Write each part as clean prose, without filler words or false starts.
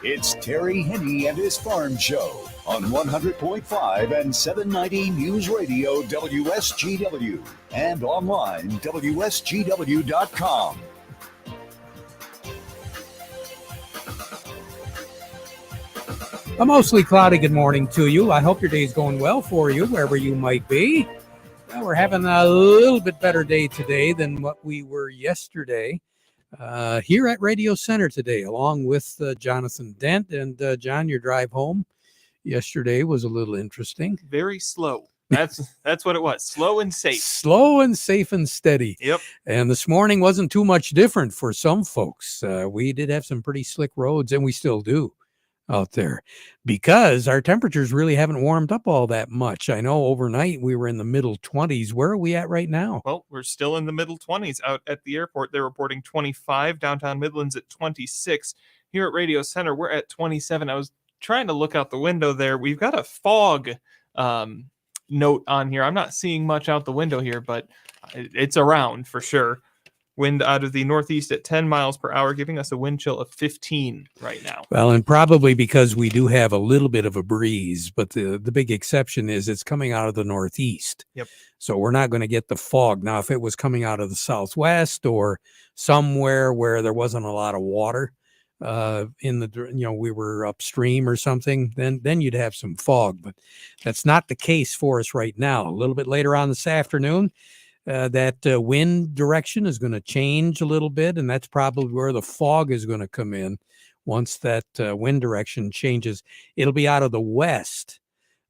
It's Terry Henne and his Farm Show on 100.5 and 790 News Radio WSGW and online WSGW.com. A mostly cloudy good morning to you. I hope your day's going well for you, wherever you might be. Well, we're having a little bit better day today than what we were yesterday here at Radio Center today, along with Jonathan Dent. And John, your drive home yesterday was a little interesting. Very slow. That's what it was. Slow and safe. Slow and safe and steady. Yep. And this morning wasn't too much different for some folks. We did have some pretty slick roads, and we still do out there, because our temperatures really haven't warmed up all that much. I know overnight we were in the middle 20s. Where are we at right now? Well, we're still in the middle 20s out at the airport. They're reporting 25, downtown Midlands at 26. Here at Radio Center, we're at 27. I was trying to look out the window there. We've got a fog note on here. I'm not seeing much out the window here, but it's around for sure. Wind out of the northeast at 10 miles per hour, giving us a wind chill of 15 right now. Well, and probably because we do have a little bit of a breeze, but the big exception is it's coming out of the northeast. Yep. So we're not going to get the fog. Now, if it was coming out of the southwest or somewhere where there wasn't a lot of water in the, we were upstream or something, then you'd have some fog. But that's not the case for us right now. A little bit later on this afternoon, that wind direction is going to change a little bit, and that's probably where the fog is going to come in. Once that wind direction changes, it'll be out of the west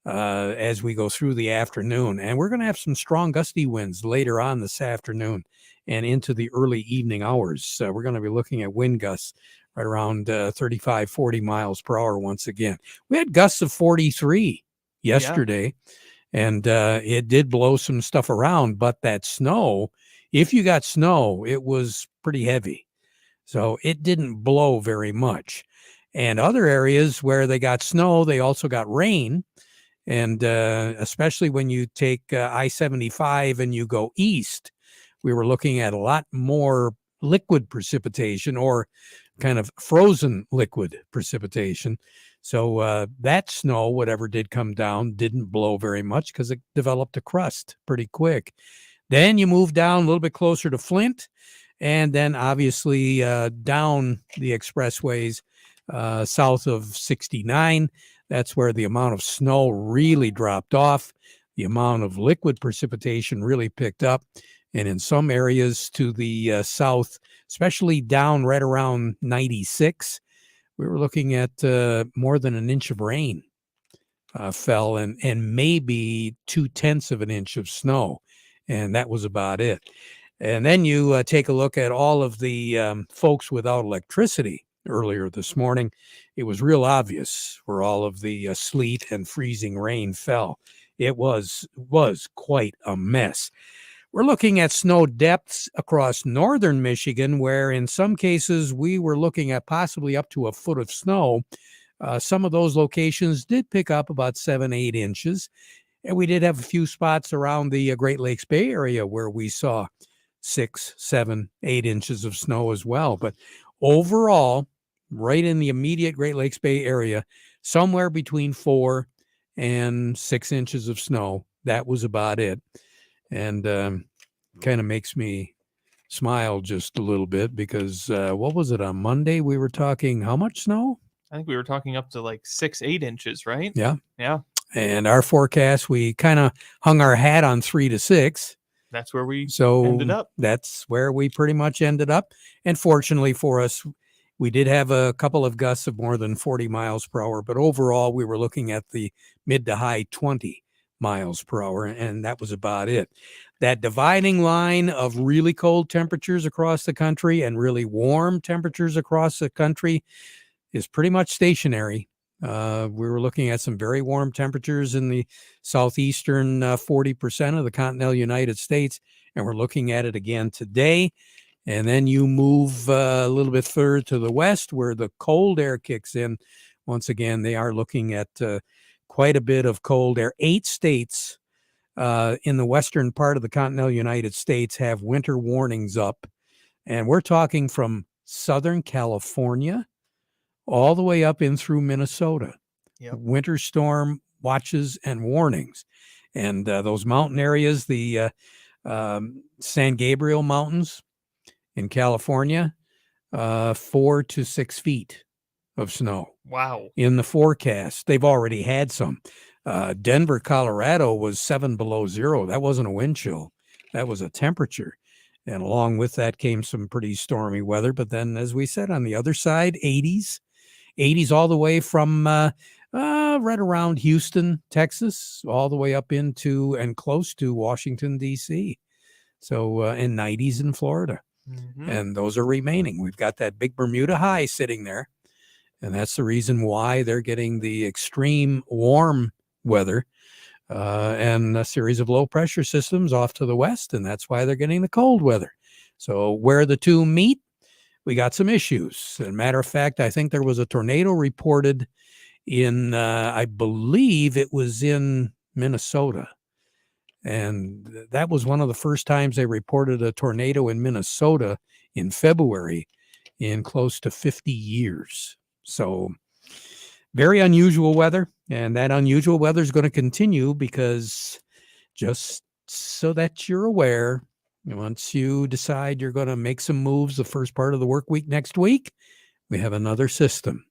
as we go through the afternoon, and we're going to have some strong gusty winds later on this afternoon and into the early evening hours. We're going to be looking at wind gusts right around 35, 40 miles per hour once again. We had gusts of 43 yesterday. Yeah. And it did blow some stuff around, but that snow, if you got snow, it was pretty heavy. So it didn't blow very much. And other areas where they got snow, they also got rain. And especially when you take I-75 and you go east, we were looking at a lot more liquid precipitation, or kind of frozen liquid precipitation. So that snow, whatever did come down, didn't blow very much because it developed a crust pretty quick. Then you move down a little bit closer to Flint, and then obviously down the expressways south of 69. That's where the amount of snow really dropped off. The amount of liquid precipitation really picked up. And in some areas to the south, especially down right around 96, we were looking at more than an inch of rain fell, and maybe 0.2 of an inch of snow. And that was about it. And then you take a look at all of the folks without electricity earlier this morning. It was real obvious where all of the sleet and freezing rain fell. It was quite a mess. We're looking at snow depths across northern Michigan, where in some cases we were looking at possibly up to a foot of snow. Some of those locations did pick up about 7-8 inches. And we did have a few spots around the Great Lakes Bay Area where we saw 6, 7, 8 inches of snow as well. But overall, right in the immediate Great Lakes Bay Area, somewhere between 4 and 6 inches of snow. That was about it. And kind of makes me smile just a little bit because what was it on Monday? We were talking how much snow? I think we were talking up to like 6-8 inches, right? Yeah. Yeah. And our forecast, we kind of hung our hat on 3 to 6. That's where we ended up. That's where we pretty much ended up. And fortunately for us, we did have a couple of gusts of more than 40 miles per hour. But overall, we were looking at the mid to high 20 miles per hour, and that was about it. That dividing line of really cold temperatures across the country and really warm temperatures across the country is pretty much stationary. We were looking at some very warm temperatures in the southeastern 40% of the continental United States, and we're looking at it again today. And then you move a little bit further to the west where the cold air kicks in. Once again, they are looking at quite a bit of cold air. 8 states in the western part of the continental United States have winter warnings up. And we're talking from Southern California all the way up in through Minnesota. Yep. Winter storm watches and warnings. And those mountain areas, the San Gabriel Mountains in California, 4 to 6 feet of snow. Wow. In the forecast. They've already had some. Denver, Colorado was 7 below zero. That wasn't a wind chill. That was a temperature. And along with that came some pretty stormy weather. But then, as we said, on the other side, 80s all the way from right around Houston, Texas, all the way up into and close to Washington, D.C. So, and 90s in Florida. Mm-hmm. And those are remaining. We've got that big Bermuda high sitting there. And that's the reason why they're getting the extreme warm weather and a series of low pressure systems off to the west. And that's why they're getting the cold weather. So where the two meet, we got some issues. As a matter of fact, I think there was a tornado reported in, I believe it was in Minnesota. And that was one of the first times they reported a tornado in Minnesota in February in close to 50 years. So very unusual weather, and that unusual weather is going to continue because just so that you're aware, once you decide you're going to make some moves the first part of the work week next week, we have another system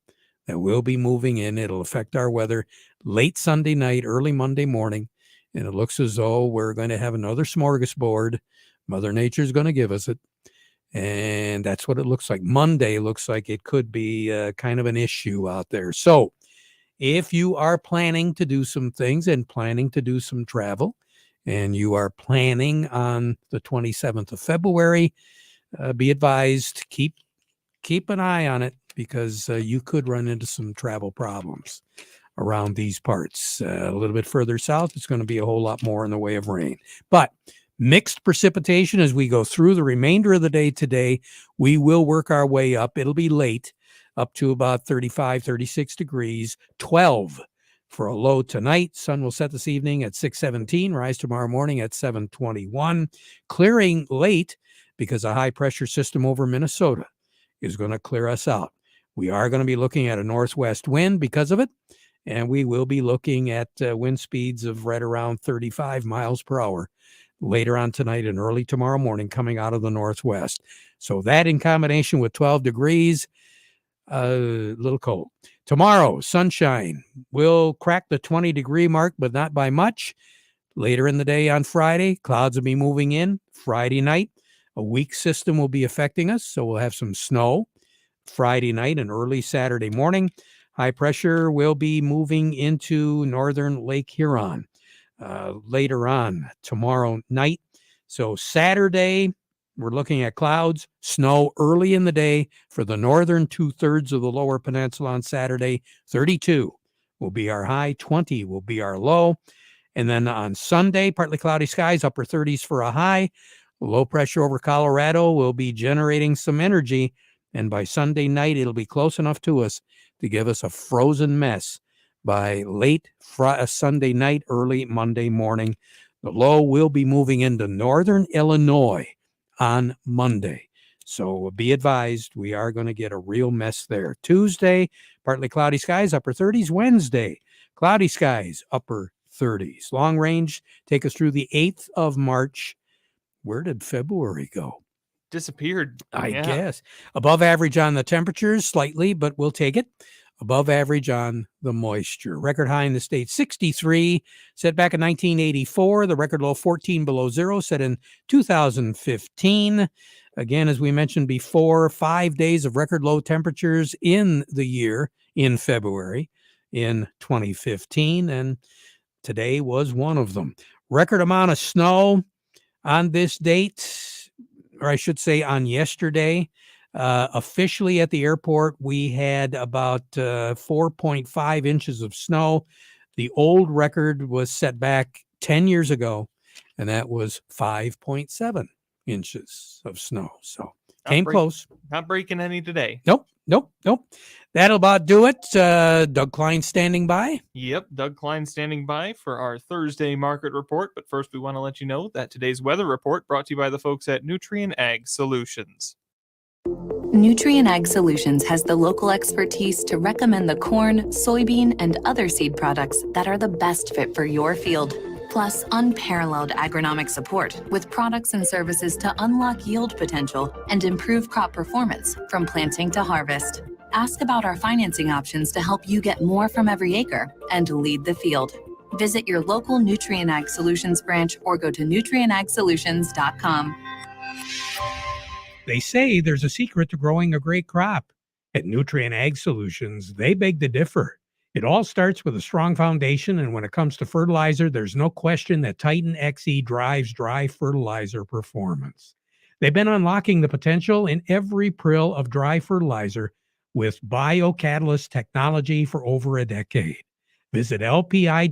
that will be moving in. It'll affect our weather late Sunday night, early Monday morning, and it looks as though we're going to have another smorgasbord. Mother Nature's going to give us it. And that's what it looks like. Monday looks like it could be kind of an issue out there. So if you are planning to do some things and planning to do some travel, and you are planning on the 27th of February, be advised, keep an eye on it, because you could run into some travel problems around these parts. A little bit further south, it's going to be a whole lot more in the way of rain. But mixed precipitation as we go through the remainder of the day today. We will work our way up. It'll be late, up to about 35, 36 degrees, 12 for a low tonight. Sun will set this evening at 6:17, rise tomorrow morning at 7:21. Clearing late because a high pressure system over Minnesota is going to clear us out. We are going to be looking at a northwest wind because of it, and we will be looking at wind speeds of right around 35 miles per hour later on tonight and early tomorrow morning coming out of the northwest. So that in combination with 12 degrees, a little cold. Tomorrow, sunshine will crack the 20-degree mark, but not by much. Later in the day on Friday, clouds will be moving in. Friday night, a weak system will be affecting us, so we'll have some snow Friday night and early Saturday morning. High pressure will be moving into northern Lake Huron later on tomorrow night. So Saturday, we're looking at clouds, snow early in the day for the northern 2/3 of the lower peninsula on Saturday. 32 will be our high, 20 will be our low. And then on Sunday, partly cloudy skies, upper 30s for a high. Low pressure over Colorado will be generating some energy. And by Sunday night, it'll be close enough to us to give us a frozen mess by late Sunday night, early Monday morning. The low will be moving into northern Illinois on Monday. So be advised, we are going to get a real mess there. Tuesday, partly cloudy skies, upper 30s. Wednesday, cloudy skies, upper 30s. Long range, take us through the 8th of March. Where did February go? Disappeared. I guess. Above average on the temperatures, slightly, but we'll take it. Above average on the moisture. Record high in the state, 63, set back in 1984. The record low, 14 below zero, set in 2015. Again, as we mentioned before, 5 days of record low temperatures in the year in February in 2015, and today was one of them. Record amount of snow on this date, or I should say on yesterday. Officially at the airport, we had about 4.5 inches of snow. The old record was set back 10 years ago, and that was 5.7 inches of snow. So came close. Not breaking any today. Nope. That'll about do it. Doug Klein standing by. Yep, Doug Klein standing by for our Thursday market report. But first, we want to let you know that today's weather report brought to you by the folks at Nutrien Ag Solutions. Nutrient Ag Solutions has the local expertise to recommend the corn, soybean, and other seed products that are the best fit for your field. Plus, unparalleled agronomic support with products and services to unlock yield potential and improve crop performance from planting to harvest. Ask about our financing options to help you get more from every acre and lead the field. Visit your local Nutrient Ag Solutions branch or go to nutrientagsolutions.com. They say there's a secret to growing a great crop. At Nutrient Ag Solutions, they beg to differ. It all starts with a strong foundation, and when it comes to fertilizer, there's no question that Titan XE drives dry fertilizer performance. They've been unlocking the potential in every prill of dry fertilizer with biocatalyst technology for over a decade. Visit lpi.ag/Titan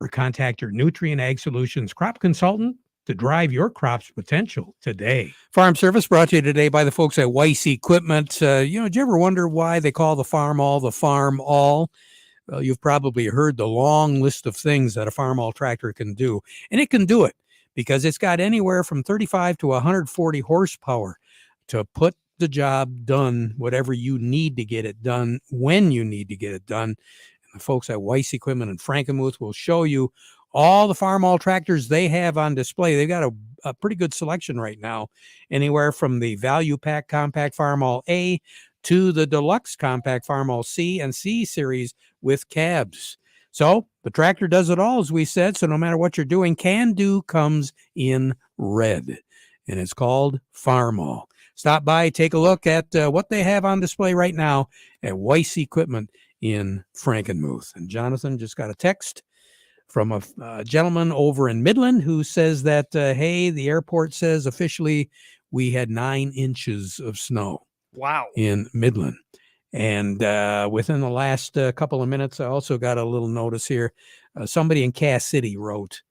or contact your Nutrient Ag Solutions crop consultant to drive your crop's potential today. Farm Service brought to you today by the folks at Weiss Equipment. Did you ever wonder why they call the Farm All? Well, you've probably heard the long list of things that a Farm All tractor can do. And it can do it because it's got anywhere from 35 to 140 horsepower to put the job done, whatever you need to get it done, when you need to get it done. And the folks at Weiss Equipment in Frankenmuth will show you all the Farm All tractors they have on display. They've got a pretty good selection right now, anywhere from the Value Pack Compact Farm All A to the Deluxe Compact Farm All C and C Series with cabs. So the tractor does it all, as we said. So no matter what you're doing, Can Do comes in red, and it's called Farm All. Stop by, take a look at what they have on display right now at Weiss Equipment in Frankenmuth. And Jonathan just got a text from a gentleman over in Midland who says that, hey, the airport says officially we had 9 inches of snow. Wow. In Midland. And within the last couple of minutes, I also got a little notice here. Somebody in Cass City wrote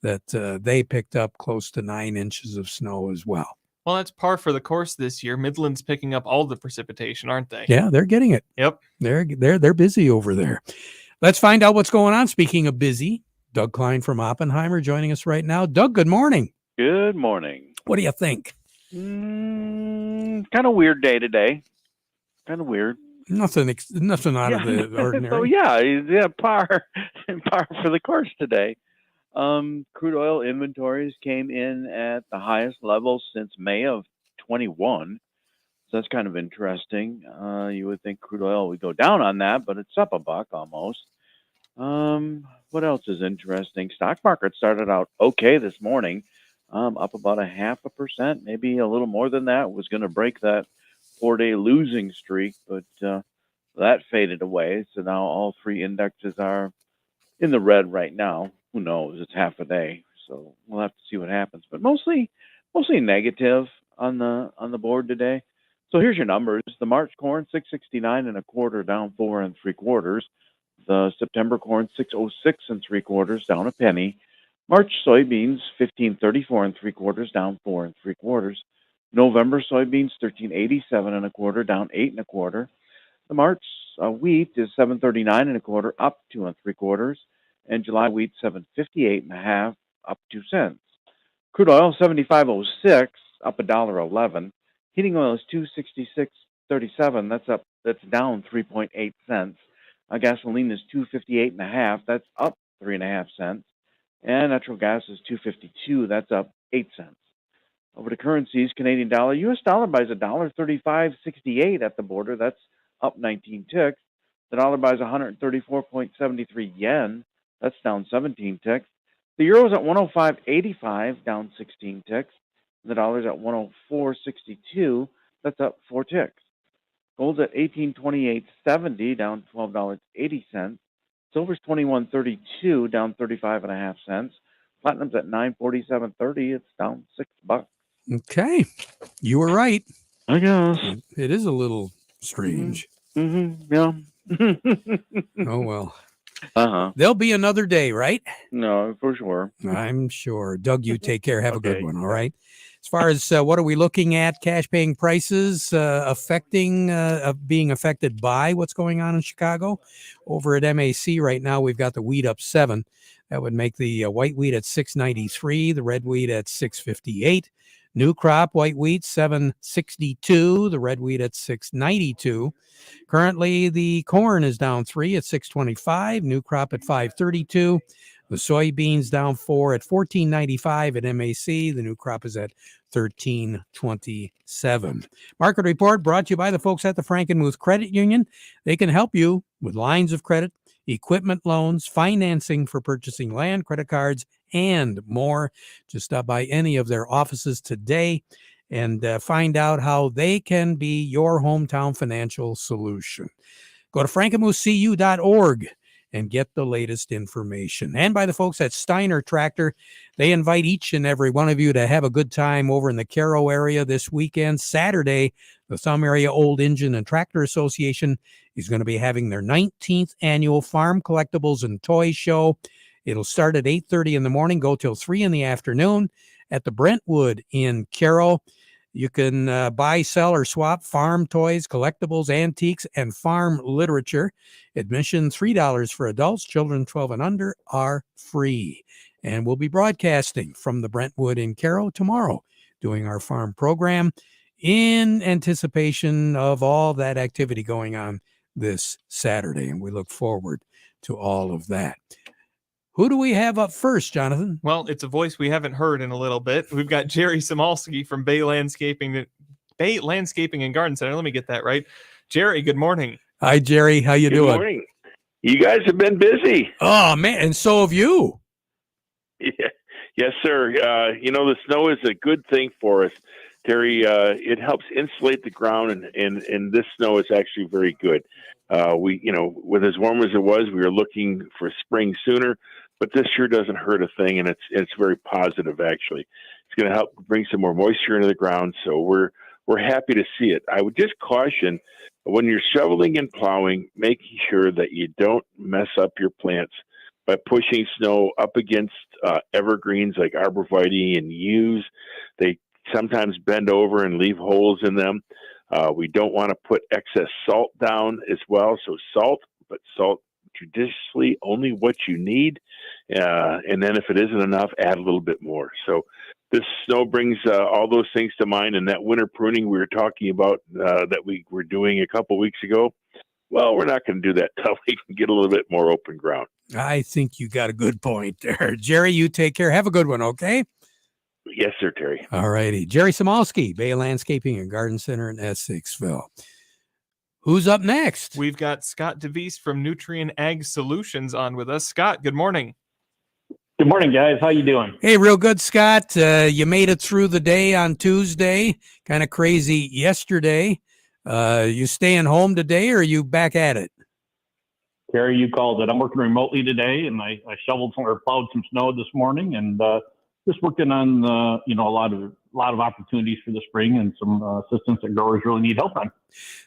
that they picked up close to 9 inches of snow as well. Well, that's par for the course this year. Midland's picking up all the precipitation, aren't they? Yeah, they're getting it. Yep. They're busy over there. Let's find out what's going on. Speaking of busy, Doug Klein from Oppenheimer joining us right now. Doug, good morning. Good morning. What do you think? Kind of weird day today. Kind of weird. Nothing out of the ordinary. So yeah, par for the course today. Crude oil inventories came in at the highest level since May of 21. So that's kind of interesting. You would think crude oil would go down on that, but it's up $1 almost. What else is interesting? Stock market started out okay this morning, up about 0.5%, maybe a little more than that. Was going to break that 4-day losing streak, but that faded away. So now all 3 indexes are in the red right now. Who knows? It's half a day, so we'll have to see what happens. But mostly negative on the board today. So here's your numbers: the March corn 669 1/4, down 4 3/4. The September corn 606 3/4, down a penny. March soybeans 1534 3/4, down 4 3/4. November soybeans 1387 1/4, down 8 1/4. The March wheat is 739 1/4, up 2 3/4, and July wheat 758 1/2, up 2 cents. Crude oil 75.06, up $1.11. Heating oil is 266.37. That's down 3.8 cents. Gasoline is 258 1/2. That's up 3.5 cents. And natural gas is 252. That's up 8 cents. Over to currencies, Canadian dollar, U.S. dollar buys $1.3568 at the border. That's up 19 ticks. The dollar buys 134.73 yen. That's down 17 ticks. The euro is at 105.85, down 16 ticks. The dollar is at 104.62. That's up 4 ticks. Gold's at $18.2870, down $12.80. Silver's $21.32, down 35.5 cents. Platinum's at $947.30. It's down $6. Okay, you were right. I guess It is a little strange. Yeah. Oh well. There'll be another day, right? No, for sure. I'm sure. Doug, you take care. Have a good Okay. one. All right. As far as what are we looking at? Cash paying prices being affected by what's going on in Chicago. Over at MAC right now, we've got the wheat up 7. That would make the white wheat at $6.93, the red wheat at $6.58. New crop white wheat, $7.62. The red wheat at $6.92. Currently, the corn is down 3 at $6.25. New crop at $5.32. The soybeans down 4 at $14.95 at MAC. The new crop is at $13.27. Market report brought to you by the folks at the Frankenmuth Credit Union. They can help you with lines of credit, equipment loans, financing for purchasing land, credit cards, and more. Just stop by any of their offices today and find out how they can be your hometown financial solution. Go to frankenmuthcu.org and get the latest information. And by the folks at Steiner Tractor, they invite each and every one of you to have a good time over in the Caro area this weekend. Saturday, the Thumb Area Old Engine and Tractor Association is going to be having their 19th annual Farm Collectibles and Toy Show. It'll start at 8:30 in the morning, go till 3 in the afternoon at the Brentwood in Caro. You can buy, sell, or swap farm toys, collectibles, antiques, and farm literature. Admission $3 for adults. Children 12 and under are free. And we'll be broadcasting from the Brentwood in Caro tomorrow, doing our farm program in anticipation of all that activity going on this Saturday. And we look forward to all of that. Who do we have up first, Jonathan? Well, it's a voice we haven't heard in a little bit. We've got Jerry Samolsky from Bay Landscaping and Garden Center. Let me get that right. Jerry, good morning. Hi, Jerry. How you doing? Good morning. You guys have been busy. Oh, man. And so have you. Yeah. Yes, sir. The snow is a good thing for us, Terry. It helps insulate the ground, and this snow is actually very good. With as warm as it was, we were looking for spring sooner, but this sure doesn't hurt a thing, and it's very positive, actually. It's going to help bring some more moisture into the ground, so we're happy to see it. I would just caution, when you're shoveling and plowing, making sure that you don't mess up your plants by pushing snow up against evergreens like arborvitae and yews. They sometimes bend over and leave holes in them. We don't want to put excess salt down as well. So salt judiciously, only what you need. And then if it isn't enough, add a little bit more. So this snow brings all those things to mind. And that winter pruning we were talking about that we were doing a couple weeks ago, well, we're not going to do that until we can get a little bit more open ground. I think you got a good point there. Jerry, you take care. Have a good one, okay? Yes, sir, Terry. All righty. Jerry Samolsky, Bay Landscaping and Garden Center in Essexville. Who's up next? We've got Scott DeVries from Nutrien Ag Solutions on with us. Scott, good morning. Good morning, guys. How you doing? Hey, real good, Scott. You made it through the day on Tuesday. Kind of crazy yesterday. You staying home today, or are you back at it? Terry, you called it. I'm working remotely today, and I shoveled or plowed some snow this morning, and just working on a lot of opportunities for the spring and some assistance that growers really need help on.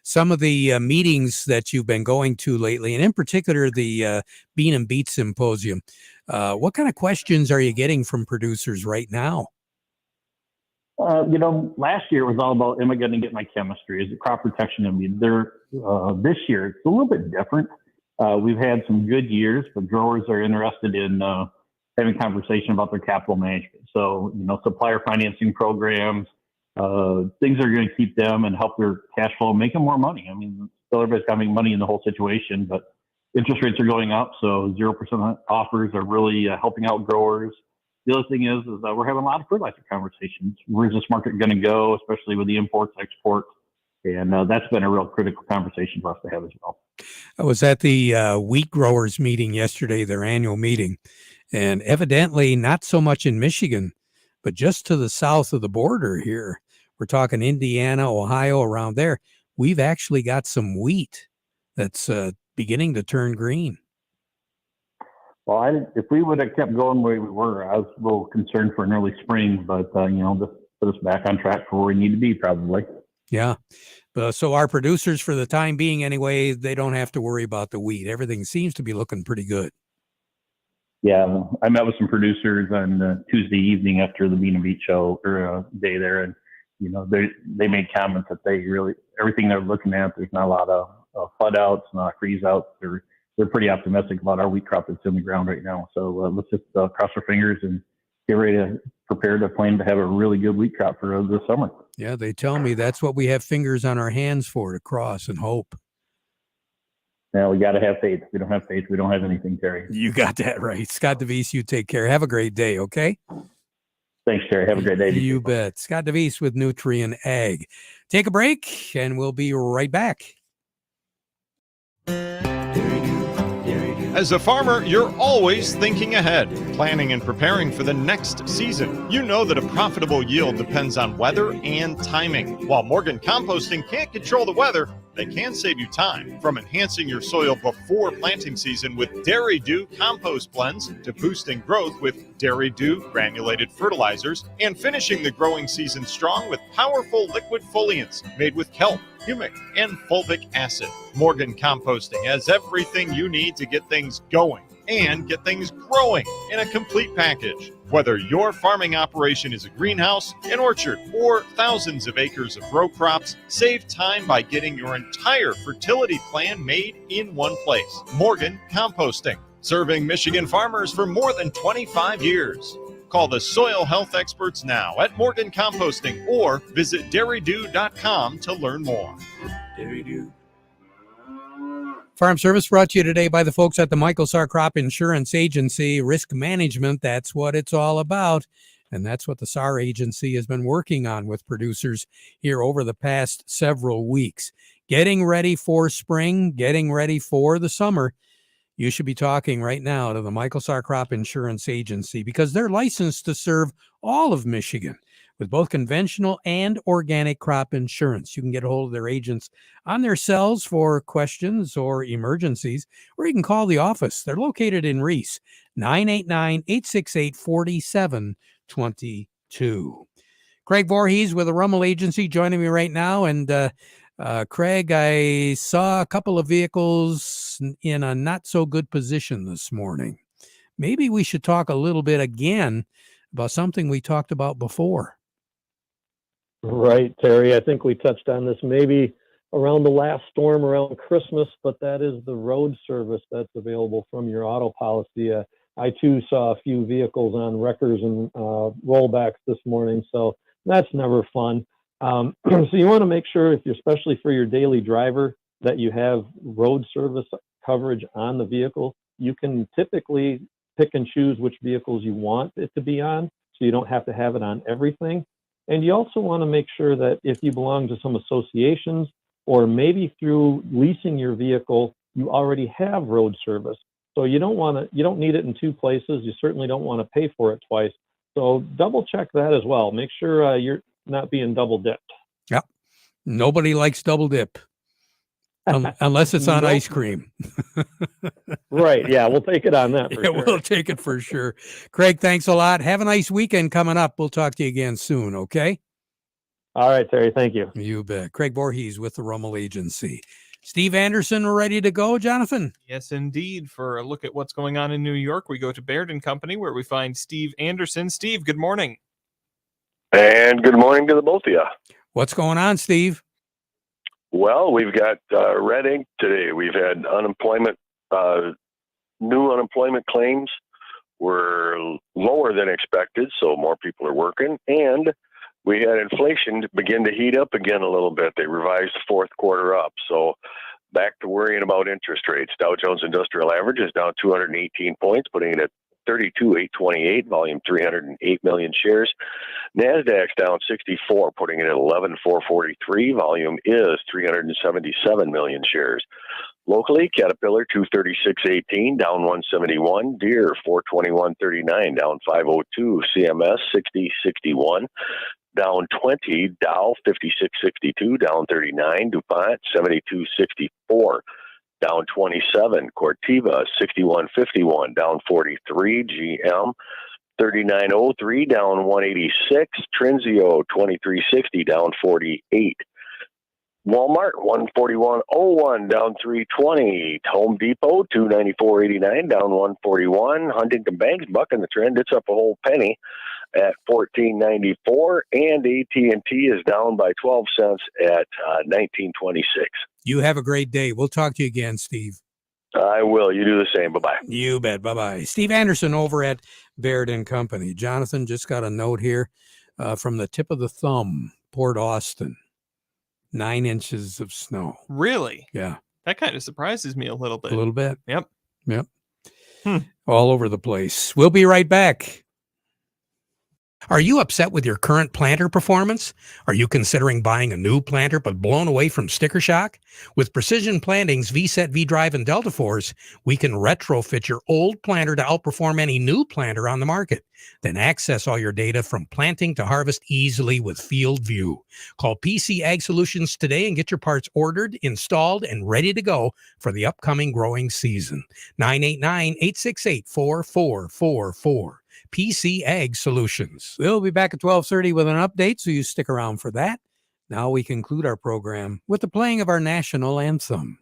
Some of the meetings that you've been going to lately, and in particular the Bean and Beet Symposium, what kind of questions are you getting from producers right now? Last year was all about, am I going to get my chemistry? Is it crop protection? This year it's a little bit different. We've had some good years, but growers are interested in having conversation about their capital management. So, supplier financing programs, things that are going to keep them and help their cash flow, make them more money. I mean, still everybody's got to make money in the whole situation, but interest rates are going up. So 0% offers are really helping out growers. The other thing is that we're having a lot of fertilizer conversations. Where's this market going to go, especially with the imports, exports? And that's been a real critical conversation for us to have as well. I was at the wheat growers meeting yesterday, their annual meeting, and evidently not so much in Michigan, but just to the south of the border here. We're talking Indiana, Ohio, around there. We've actually got some wheat that's beginning to turn green. Well, if we would have kept going the way we were, I was a little concerned for an early spring, but, this put us back on track for where we need to be probably. Yeah. So our producers, for the time being anyway, they don't have to worry about the wheat. Everything seems to be looking pretty good. Yeah. I met with some producers on Tuesday evening after the Bean and Beet show or day there. And, they made comments that they really, everything they're looking at, there's not a lot of flood outs, not freeze outs. They're pretty optimistic about our wheat crop that's in the ground right now. So let's just cross our fingers and get ready to prepare to plan to have a really good wheat crop for this summer. Yeah, they tell me that's what we have fingers on our hands for, to cross and hope. Now we got to have faith. If we don't have faith, we don't have anything, Terry. You got that right. Scott DeVise, you take care. Have a great day, okay? Thanks, Terry. Have a great day. You bet. Scott DeVise with Nutrien Ag. Take a break, and we'll be right back. As a farmer, you're always thinking ahead, planning and preparing for the next season. You know that a profitable yield depends on weather and timing. While Morgan Composting can't control the weather, they can save you time. From enhancing your soil before planting season with Dairy Dew compost blends to boosting growth with Dairy Dew granulated fertilizers and finishing the growing season strong with powerful liquid foliants made with kelp, humic, and fulvic acid. Morgan Composting has everything you need to get things going and get things growing in a complete package. Whether your farming operation is a greenhouse, an orchard, or thousands of acres of row crops, save time by getting your entire fertility plan made in one place. Morgan Composting, serving Michigan farmers for more than 25 years. Call the soil health experts now at Morgan Composting or visit dairydew.com to learn more. Dairy Dew. Farm Service brought to you today by the folks at the Michael Sarr Crop Insurance Agency. Risk management, that's what it's all about. And that's what the Sarr Agency has been working on with producers here over the past several weeks. Getting ready for spring, getting ready for the summer. You should be talking right now to the Michael Sarr Crop Insurance Agency because they're licensed to serve all of Michigan with both conventional and organic crop insurance. You can get a hold of their agents on their cells for questions or emergencies, or you can call the office. They're located in Reese, 989-868-4722. Craig Voorhees with the Rummel Agency joining me right now. And Craig, I saw a couple of vehicles in a not so good position this morning. Maybe we should talk a little bit again about something we talked about before. Right, Terry. I think we touched on this maybe around the last storm around Christmas, but that is the road service that's available from your auto policy. I too saw a few vehicles on wreckers and rollbacks this morning, so that's never fun. So you want to make sure, especially for your daily driver, that you have road service coverage on the vehicle. You can typically pick and choose which vehicles you want it to be on, so you don't have to have it on everything. And you also want to make sure that if you belong to some associations or maybe through leasing your vehicle, you already have road service. So you don't need it in two places. You certainly don't want to pay for it twice. So double check that as well. Make sure you're not being double dipped. Yep. Nobody likes double dip unless it's on ice cream. Right. Yeah. We'll take it on that. Sure. We'll take it for sure. Craig, thanks a lot. Have a nice weekend coming up. We'll talk to you again soon. Okay. All right, Terry. Thank you. You bet. Craig Voorhees with the Rummel Agency. Steve Anderson, ready to go, Jonathan? Yes, indeed. For a look at what's going on in New York, we go to Baird & Company, where we find Steve Anderson. Steve, good morning. And good morning to the both of you. What's going on, Steve? Well, we've got red ink today. We've had unemployment, new unemployment claims were lower than expected, so more people are working. And we had inflation begin to heat up again a little bit. They revised the fourth quarter up. So back to worrying about interest rates. Dow Jones Industrial Average is down 218 points, putting it at 32,828, volume 308 million shares. NASDAQ's down 64, putting it at 11,443, volume is 377 million shares. Locally, Caterpillar 236.18, down 171. Deere 421.39, down 502. CMS 60.61, down 20. Dow 56.62, down 39. DuPont 72.64. down 27. Corteva 61.51, down 43. GM 39.03, down 186. Trinzio 23.60, down 48. Walmart 141.01, down 320. Home Depot 294.89, down 141. Huntington Bank's bucking the trend; it's up a whole penny at 14.94, and AT&T is down by 12 cents at 19.26. You have a great day. We'll talk to you again, Steve. I will. You do the same. Bye-bye. You bet. Bye-bye. Steve Anderson over at Baird and Company. Jonathan just got a note here from the tip of the thumb, Port Austin. 9 inches of snow. Really? Yeah. That kind of surprises me a little bit. A little bit. Yep. Yep. All over the place. We'll be right back. Are you upset with your current planter performance? Are you considering buying a new planter but blown away from sticker shock? With Precision Planting's VSET, V-Drive, and Delta Force, we can retrofit your old planter to outperform any new planter on the market. Then access all your data from planting to harvest easily with Field View. Call PC Ag Solutions today and get your parts ordered, installed, and ready to go for the upcoming growing season. 989-868-4444. PC Ag Solutions. We'll be back at 12:30 with an update, so you stick around for that. Now we conclude our program with the playing of our national anthem.